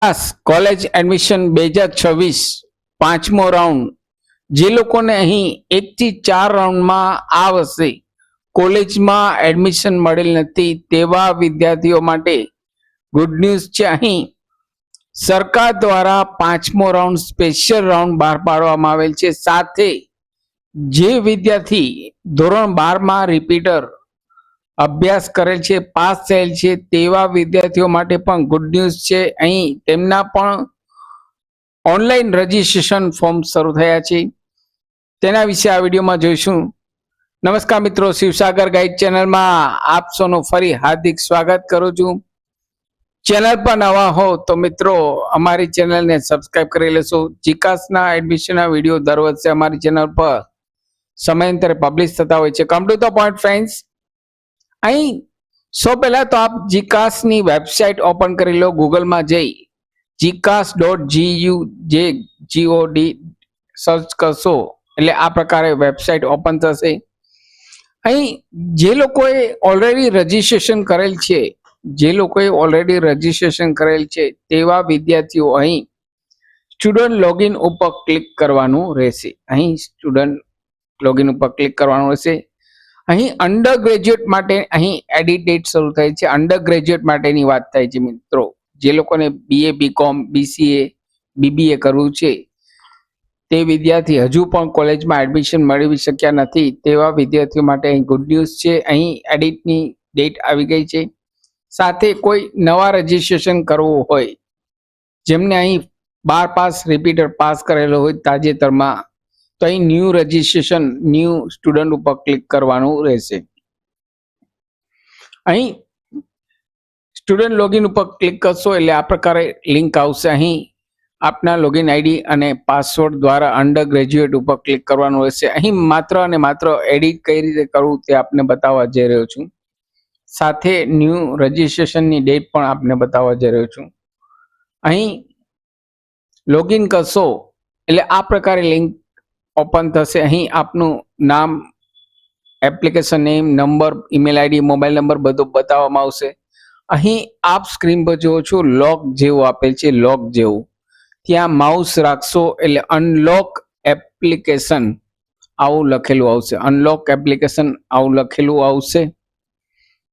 College admission 2026 પાંચમો round જે લોકોને અહીં 1 થી 4 રાઉન્ડમાં આ વર્ષે કોલેજમાં એડમિશન મળેલ નથી તેવા વિદ્યાર્થીઓ માટે ગુડ ન્યૂઝ છે। અહીં સરકાર દ્વારા પાંચમો રાઉન્ડ સ્પેશિયલ રાઉન્ડ બહાર પાડવામાં આવેલ છે। સાથે જે વિદ્યાર્થી ધોરણ 12માં રિપીટર અભ્યાસ કરેલ છે, પાસ થયેલ છે તેવા વિદ્યાર્થીઓ માટે પણ ગુડ ન્યૂઝ છે। અહીં તેમના પણ ઓનલાઈન રજીસ્ટ્રેશન ફોર્મ શરૂ થયા છે, તેના વિશે આ વિડીયોમાં જોઈશું। નમસ્કાર મિત્રો, શિવસાગર ગાઈડ ચેનલમાં આપ સૌનું ફરી હાર્દિક સ્વાગત કરું છું। ચેનલ પર નવા હો તો મિત્રો અમારી ચેનલને સબસ્ક્રાઇબ કરી લેશો। જીકાસના એડમિશનના વિડીયો દર વર્ષે અમારી ચેનલ પર સમયાંતરે પબ્લિશ થતા હોય છે। Come to the point friends, અહીં સૌ પહેલા તો આપ જીકાસની વેબસાઇટ ઓપન કરી લો। ગૂગલમાં જઈ GCAS.gud સર્ચ કરશો એટલે આ પ્રકારે વેબસાઇટ ઓપન થશે। અહીં જે લોકોએ ઓલરેડી રજીસ્ટ્રેશન કરેલ છે તેવા વિદ્યાર્થીઓ અહીં સ્ટુડન્ટ લોગિન ઉપર ક્લિક કરવાનું રહેશે। અહીં સ્ટુડન્ટ લોગિન ઉપર ક્લિક કરવાનું રહેશે। અહીં અંડર ગ્રેજ્યુએટ માટે અહીં એડિટ ડેટ શરૂ થાય છે। અંડર ગ્રેજ્યુએટ માટેની વાત થાય છે મિત્રો, જે લોકોને BA, BCom, BCA, BBA કરવું છે તે વિદ્યાર્થી હજુ પણ કોલેજમાં એડમિશન મેળવી શક્યા નથી તેવા વિદ્યાર્થીઓ માટે અહીં ગુડ ન્યૂઝ છે। અહીં એડિટની ડેટ આવી ગઈ છે। સાથે કોઈ નવા રજીસ્ટ્રેશન કરવું હોય, જેમને અહીં 12 પાસ રિપીટર પાસ કરેલો હોય તાજેતરમાં, તો અહીં ન્યૂ રજીસ્ટ્રેશન ન્યૂ સ્ટુડન્ટ ઉપર ક્લિક કરવાનું રહેશે। અહીં સ્ટુડન્ટ લોગિન ઉપર ક્લિક કરશો એટલે આ પ્રકારે લિંક આવશે। અહીં આપના લોગિન આઈડી અને પાસવર્ડ દ્વારા અંડર ગ્રેજ્યુએટ ઉપર ક્લિક કરવાનું રહેશે। અહીં માત્ર અને માત્ર એડિટ કઈ રીતે કરવું તે આપને બતાવવા જઈ રહ્યો છું, સાથે ન્યૂ રજીસ્ટ્રેશનની ડેટ પણ આપને બતાવવા જઈ રહ્યો છું। અહીં લોગિન કરશો એટલે આ પ્રકારે લિંક ઓપન થશે। અહીં આપનું નામ, application name, number, email ID, mobile number બધું બતાવવામાં આવશે। અહીં આપ સ્ક્રીન પર જુઓ છો લોક જેવું આપેલ છે, લોક જેવું, ત્યાં માઉસ રાખશો એટલે અનલોક એપ્લિકેશન આવું લખેલું આવશે। અનલોક એપ્લિકેશન આવું લખેલું આવશે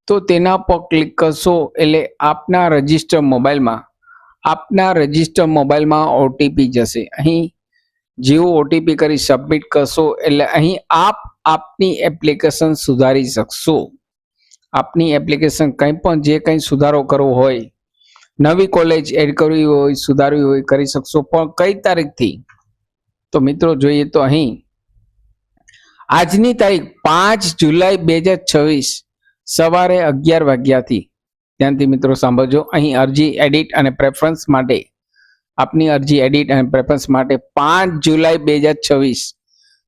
તો તેના પર ક્લિક કરશો એટલે આપના રજિસ્ટર મોબાઈલમાં ઓટીપી જશે। અહીં જેવું ઓટીપી કરી સબમિટ કરશો એટલે અહીં આપની એપ્લિકેશન સુધારી શકશો। આપની એપ્લિકેશન કંઈ પણ જે કંઈ સુધારો કરવો હોય, નવી કોલેજ એડ કરવી હોય, સુધારવી હોય કરી શકશો। પણ કઈ તારીખથી? તો મિત્રો જોઈએ તો અહીં આજની તારીખ 5 જુલાઈ 2026 સવારે 11 વાગ્યાથી, ધ્યાનથી મિત્રો સાંભળજો, અહીં અરજી એડિટ અને પ્રેફરન્સ માટે આપની અરજી એડિટ અને પ્રેફરન્સ માટે 5 જુલાઈ 2026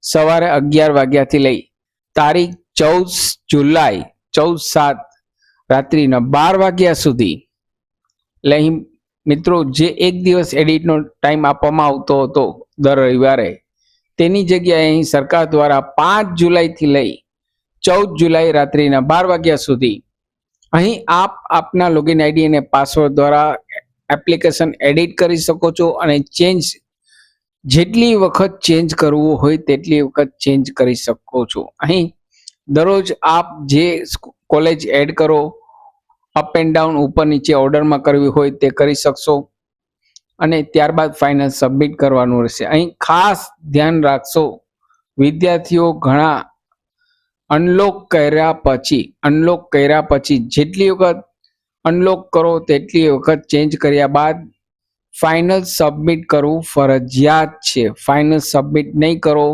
સવારે 11 વાગ્યાથી લઈ તારીખ 14 જુલાઈ 14/7 રાત્રિના 12 વાગ્યા સુધી, એટલે અહીં મિત્રો જે એક દિવસ એડિટનો ટાઈમ આપવામાં આવતો હતો દર રવિવારે, તેની જગ્યાએ અહીં સરકાર દ્વારા 5 જુલાઈથી લઈ 14 જુલાઈ રાત્રિના 12 વાગ્યા સુધી અહીં આપના લોગિન આઈડી અને પાસવર્ડ દ્વારા એપ્લિકેશન એડિટ કરી શકો છો અને જેટલી વખત ચેન્જ કરવું હોય તેટલી વખત ચેન્જ કરી શકો છો। અહીં દરરોજ આપ જે કોલેજ એડ કરો, અપ એન્ડ ડાઉન, ઉપર નીચે ઓર્ડરમાં કરવી હોય તે કરી શકશો અને ત્યારબાદ ફાઇનલ સબમિટ કરવાનું રહેશે। અહીં ખાસ ધ્યાન રાખશો, વિદ્યાર્થીઓ ઘણા અનલોક કર્યા પછી જેટલી વખત અનલોક કરો તેટલી વખત ચેન્જ કર્યા બાદ ફાઇનલ સબમિટ કરવું ફરજિયાત છે। ફાઇનલ સબમિટ નહીં કરો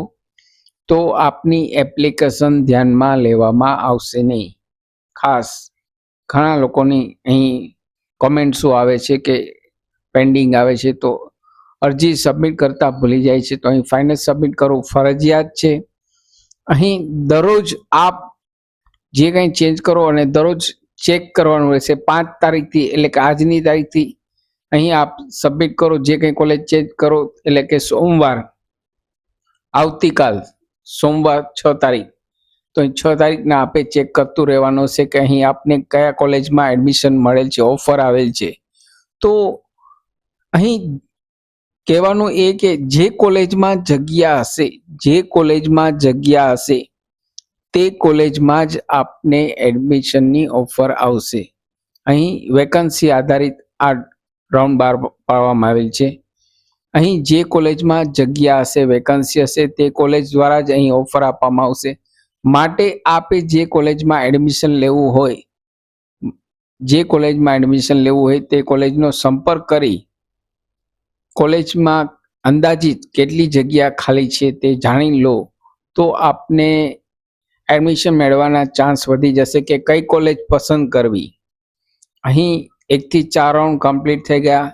તો આપની એપ્લિકેશન ધ્યાનમાં લેવામાં આવશે નહીં। ખાસ ઘણા લોકોની અહીં કોમેન્ટ્સો આવે છે કે પેન્ડિંગ આવે છે, તો અરજી સબમિટ કરતા ભૂલી જાય છે, તો અહીં ફાઇનલ સબમિટ કરવું ફરજિયાત છે। અહીં દરરોજ આપ જે કંઈ ચેન્જ કરો અને દરરોજ ચેક કરવાનું રહેશે। 5 તારીખથી એટલે કે આજની તારીખથી અહીં આપ સબમિટ કરો, જે કંઈ કોલેજ ચેન્જ કરો, એટલે કે સોમવાર, આવતીકાલ સોમવાર 6 તારીખ, તો 6 તારીખના આપે ચેક કરતું રહેવાનું છે કે અહીં આપને કયા કોલેજમાં એડમિશન મળેલ છે, ઓફર આવેલ છે। તો અહીં કહેવાનું એ કે જે કોલેજમાં જગ્યા હશે તે કોલેજમાં જ આપને એડમિશનની ઓફર આવશે. અહીં વેકન્સી આધારિત આ રાઉન્ડ બાર પાડવામાં આવેલ છે. અહીં જે કોલેજમાં જગ્યા હશે, વેકન્સી હશે, તે કોલેજ દ્વારા જ અહીં ઓફર આપવામાં આવશે. માટે આપે જે કોલેજમાં એડમિશન લેવું હોય તે કોલેજનો સંપર્ક કરી કોલેજમાં અંદાજિત કેટલી જગ્યા ખાલી છે તે જાણી લો તો આપને એડમિશન મેળવવાના ચાન્સ વધી જશે કે કઈ કોલેજ પસંદ કરવી. અહીં 1 થી 4 રાઉન્ડ કમ્પ્લીટ થઈ ગયા.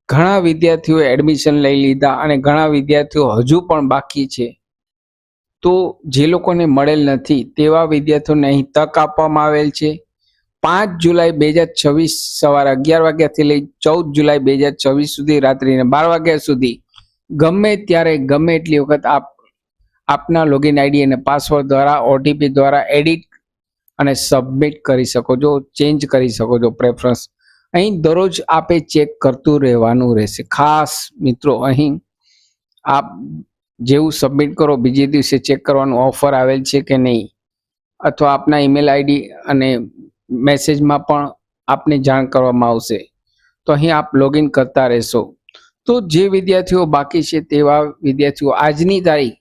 ઘણા વિદ્યાર્થીઓએ એડમિશન લઈ લીધા અને ઘણા વિદ્યાર્થીઓ હજુ પણ બાકી છે. તો જે લોકોને મળેલ નથી તેવા વિદ્યાર્થીઓને અહીં તક આપવામાં આવેલ છે. 5 જુલાઈ 2026 સવારે 11 વાગ્યાથી લઈ 14 જુલાઈ 2026 સુધી રાત્રિના 12 વાગ્યા સુધી ગમે ત્યારે ગમે એટલી વખત આપના લોગિન આઈડી અને પાસવર્ડ દ્વારા ઓટીપી દ્વારા એડિટ અને સબમિટ કરી શકો છો, ચેન્જ કરી શકો છો પ્રેફરન્સ. અહીં દરરોજ આપે ચેક કરતું રહેવાનું રહેશે. ખાસ મિત્રો, અહીં આપ જેવું સબમિટ કરો બીજે દિવસે ચેક કરવાનું ઓફર આવેલ છે કે નહીં, અથવા આપના ઈમેલ આઈડી અને મેસેજમાં પણ આપને જાણ કરવામાં આવશે. તો અહીં આપ લોગિન કરતા રહેશો. તો જે વિદ્યાર્થીઓ બાકી છે તેવા વિદ્યાર્થીઓ આજની તારીખ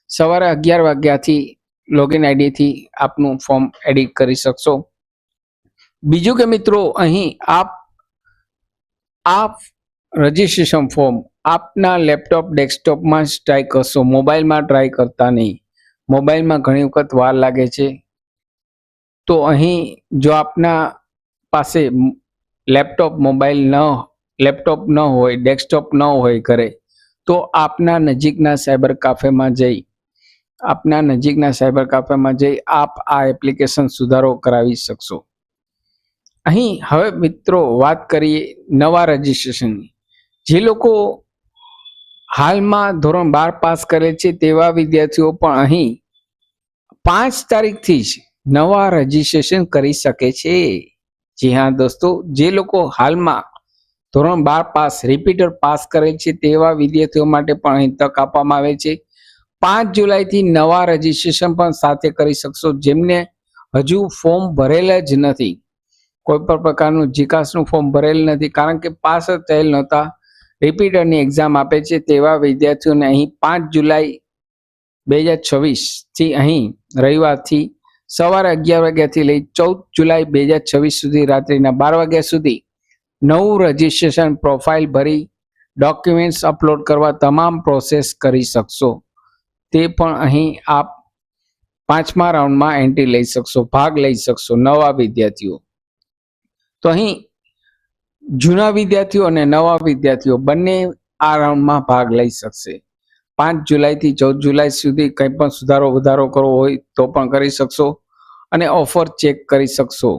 સવારે 11 વાગ્યાથી લોગિન આઈડીથી આપનું ફોર્મ એડિટ કરી શકશો. બીજું કે મિત્રો, અહીં આપ રજીસ્ટ્રેશન ફોર્મ આપના લેપટોપ ડેસ્કટોપમાં જ ટ્રાય કરશો, મોબાઈલમાં ટ્રાય કરતા નહીં. મોબાઈલમાં ઘણી વખત વાર લાગે છે. તો અહીં જો આપના પાસે લેપટોપ ન હોય, ડેસ્કટોપ ન હોય ઘરે, તો આપના નજીકના સાયબર કાફેમાં જઈ આપ આ એપ્લિકેશન સુધારો કરાવી શકશો. અહીં હવે મિત્રો વાત કરીએ નવા રજીસ્ટ્રેશનની. જે લોકો હાલમાં ધોરણ 12 પાસ કરે છે તેવા વિદ્યાર્થીઓ પણ અહીં 5 તારીખથી જ નવા રજીસ્ટ્રેશન કરી શકે છે. જી હા દોસ્તો, જે લોકો હાલમાં ધોરણ 12 પાસ રિપીટર પાસ કરે છે તેવા વિદ્યાર્થીઓ માટે પણ અહીં તક આપવામાં આવે છે. 5 જુલાઈથી નવા રજીસ્ટ્રેશન પણ સાથે કરી શકશો. જેમને હજુ ફોર્મ ભરેલ જ નથી, કોઈ પણ પ્રકારનું જીકાસનું ફોર્મ ભરેલ નથી, કારણ કે પાસ જ થયેલ નહોતા, રિપીટરની એક્ઝામ આપે છે તેવા વિદ્યાર્થીઓને અહીં 5 જુલાઈ 2026 થી અહીં રવિવારથી સવારે 11 વાગ્યાથી લઈ 14 જુલાઈ 2026 સુધી રાત્રિના 12 વાગ્યા સુધી નવું રજીસ્ટ્રેશન પ્રોફાઇલ ભરી ડોક્યુમેન્ટ્સ અપલોડ કરવા તમામ પ્રોસેસ કરી શકશો. તે પણ અહીં આપ 5મા રાઉન્ડમાં એન્ટ્રી લઈ શકશો, ભાગ લઈ શકશો નવા વિદ્યાર્થીઓ. તો અહીં જૂના વિદ્યાર્થીઓ અને નવા વિદ્યાર્થીઓ બંને આ રાઉન્ડમાં ભાગ લઈ શકશે. 5 જુલાઈથી 14 જુલાઈ સુધી કંઈ પણ સુધારો વધારો કરવો હોય તો પણ કરી શકશો અને ઓફર ચેક કરી શકશો.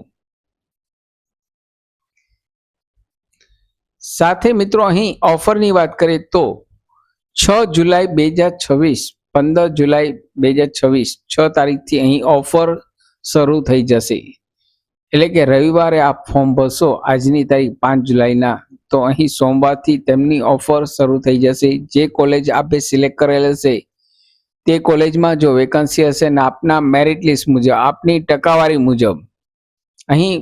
સાથે મિત્રો, અહીં ઓફરની વાત કરીએ તો 6 જુલાઈ 2026, 15 જુલાઈ 2026 6 તારીખથી અહીં ઓફર શરૂ થઈ જશે. એટલે કે રવિવારે આપ ફોર્મ ભરશો આજની તારીખ 5 જુલાઈના, તો અહીં સોમવારથી તેમની ઓફર શરૂ થઈ જશે. જે કોલેજ આપે સિલેક્ટ કરેલ હશે તે કોલેજમાં જો વેકન્સી હશે ને આપના મેરિટ લિસ્ટ મુજબ, આપની ટકાવારી મુજબ અહીં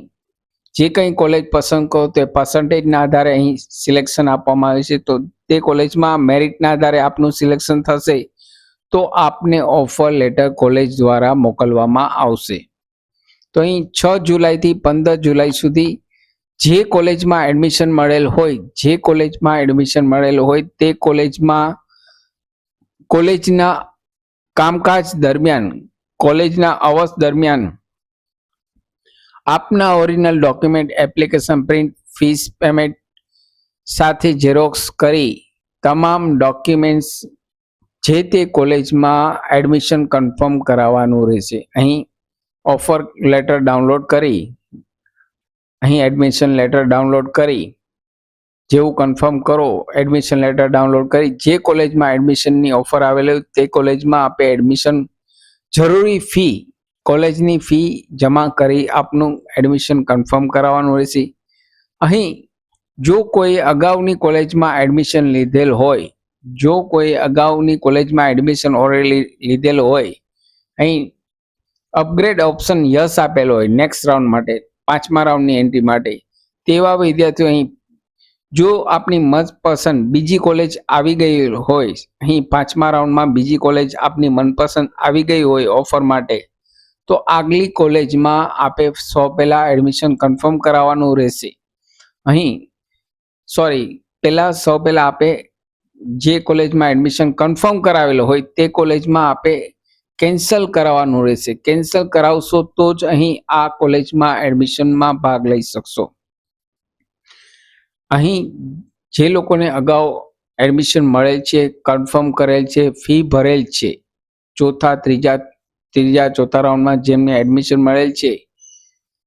જે કંઈ કોલેજ પસંદ કરો તે પર્સન્ટેજના આધારે અહીં સિલેક્શન આપવામાં આવે છે. તો તે કોલેજમાં મેરિટના આધારે આપનું સિલેક્શન થશે તો આપને ઓફર લેટર કોલેજ દ્વારા મોકલવામાં આવશે. તો અહીં 6 જુલાઈથી 15 જુલાઈ સુધી જે કોલેજમાં એડમિશન મળેલ હોય તે કોલેજના કામકાજ દરમિયાન, કોલેજના અવર્સ દરમિયાન આપના original document, application print, fees payment સાથે ઝેરોક્સ કરી તમામ ડોક્યુમેન્ટ્સ જે તે કોલેજમાં એડમિશન કન્ફર્મ કરાવવાનું રહેશે. અહીં ઓફર લેટર ડાઉનલોડ કરી એડમિશન લેટર ડાઉનલોડ કરી જેવું કન્ફર્મ કરો, એડમિશન લેટર ડાઉનલોડ કરી જે કોલેજમાં એડમિશનની ઓફર આવેલી તે કોલેજમાં આપે એડમિશન જરૂરી કોલેજની ફી જમા કરી આપનું એડમિશન કન્ફર્મ કરાવવાનું રહેશે. અહીં જો કોઈ અગાઉની કોલેજમાં એડમિશન લીધેલ હોય, જો કોઈ અગાઉની કોલેજમાં એડમિશન ઓલરેડી લીધેલ હોય, અહીં અપગ્રેડ ઓપ્શન યસ આપેલો હોય નેક્સ્ટ રાઉન્ડ માટે, 5મા રાઉન્ડની એન્ટ્રી માટે, તેવા વિદ્યાર્થીઓ અહીં જો આપની મનપસંદ બીજી કોલેજ આવી ગઈ હોય, અહીં 5મા રાઉન્ડમાં બીજી કોલેજ આપની મનપસંદ આવી ગઈ હોય ઓફર માટે, તો આગલી કોલેજમાં આપે પહેલા એડમિશન કન્ફર્મ કરાવવાનું રહેશે. અહીં પહેલા આપે જે કોલેજમાં એડમિશન કન્ફર્મ કરાવેલો હોય તે કોલેજમાં આપે કેન્સલ કરાવવાનું રહેશે. કેન્સલ કરાવશો તો જ અહીં આ કોલેજમાં એડમિશનમાં ભાગ લઈ શકશો. અહીં જે લોકોને અગાઉ એડમિશન મળેલ છે, કન્ફર્મ કરેલ છે, ફી ભરેલ છે, ત્રીજા ચોથા રાઉન્ડમાં જેમને એડમિશન મળેલ છે,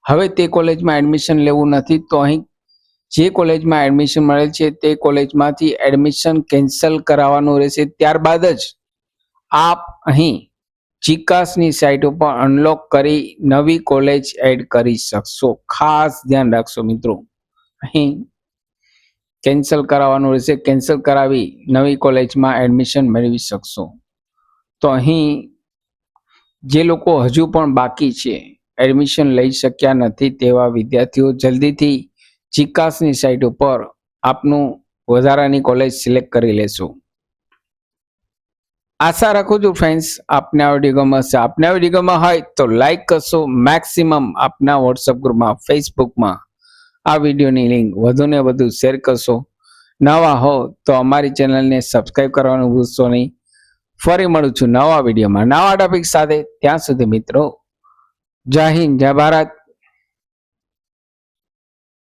હવે તે કોલેજમાં એડમિશન લેવું નથી, તો અહીં જે કોલેજમાં એડમિશન મળેલ છે તે કોલેજમાંથી એડમિશન કેન્સલ કરાવવાનું રહેશે. ત્યારબાદ જ આપ અહીં જીકાસની સાઇટ ઉપર અનલોક કરી નવી કોલેજ એડ કરી શકશો. ખાસ ધ્યાન રાખશો મિત્રો, અહીં કેન્સલ કરાવવાનું રહેશે. કેન્સલ કરાવી નવી કોલેજમાં એડમિશન મેળવી શકશો. તો અહીં જે લોકો હજુ પણ બાકી છે, એડમિશન લઈ શક્યા નથી, તેવા વિદ્યાર્થીઓ જલ્દીથી જીકાસની સાઇટ ઉપર આપનું વધારાની કોલેજ સિલેક્ટ કરી લેશો. આશા રાખું છું ફ્રેન્ડ્સ આપને આ વિડીયો ગમશે. આપને આ વિડીયો ગમ્યો હોય તો લાઈક કરશો, મેક્સિમમ આપના વોટ્સઅપ ગ્રુપમાં, ફેસબુકમાં આ વિડીયોની લિંક વધુને વધુ શેર કરશો. નવા હો તો અમારી ચેનલને સબસ્ક્રાઈબ કરવાનું ભૂલશો નહીં. ફરી મળું છું નવા વિડીયોમાં નવા ટોપિક સાથે. ત્યાં સુધી મિત્રો, જય હિન્દ, જય ભારત,